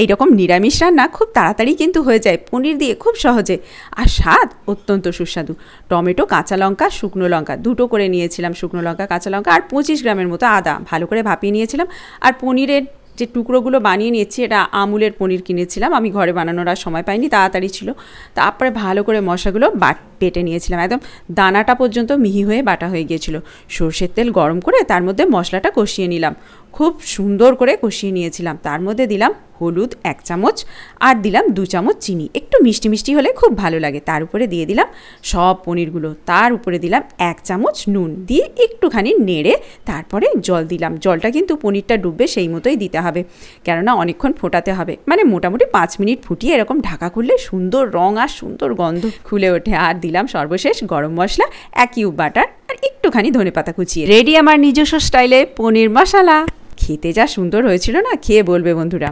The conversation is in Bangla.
এইরকম নিরামিষ রান্না খুব তাড়াতাড়ি কিন্তু হয়ে যায় পনির দিয়ে, খুব সহজে, আর স্বাদ অত্যন্ত সুস্বাদু। টমেটো, কাঁচা লঙ্কা, শুকনো লঙ্কা দুটো করে নিয়েছিলাম, শুকনো লঙ্কা, কাঁচা লঙ্কা, আর 25 গ্রামের মতো আদা ভালো করে ভাপিয়ে নিয়েছিলাম। আর পনিরের যে টুকরোগুলো বানিয়ে নিয়েছি, এটা আমুলের পনির কিনেছিলাম, আমি ঘরে বানানোর আর সময় পাইনি, তাড়াতাড়ি ছিল। তারপরে ভালো করে মশলাগুলো বেটে নিয়েছিলাম, একদম দানাটা পর্যন্ত মিহি হয়ে বাটা হয়ে গিয়েছিল। সর্ষের তেল গরম করে তার মধ্যে মশলাটা কষিয়ে নিলাম, খুব সুন্দর করে কষিয়ে নিয়েছিলাম। তার মধ্যে দিলাম হলুদ 1 চামচ, আর দিলাম 2 চামচ চিনি, একটু মিষ্টি মিষ্টি হলে খুব ভালো লাগে। তার উপরে দিয়ে দিলাম সব পনিরগুলো, তার উপরে দিলাম 1 চামচ নুন, দিয়ে একটুখানি নেড়ে তারপরে জল দিলাম। জলটা কিন্তু পনিরটা ডুববে সেই মতোই দিতে হবে, কেননা অনেকক্ষণ ফোটাতে হবে, মানে মোটামুটি 5 মিনিট ফুটিয়ে এরকম ঢাকা খুললে সুন্দর রং আর সুন্দর গন্ধ খুলে ওঠে। আর দিলাম সর্বশেষ গরম মশলা, 1 কিউব বাটার, আর একটুখানি ধনেপাতা কুচিয়ে। রেডি আমার নিজস্ব স্টাইলে পনির মশলা। খেতে যা সুন্দর হয়েছিল না, খেয়ে বলবে বন্ধুরা।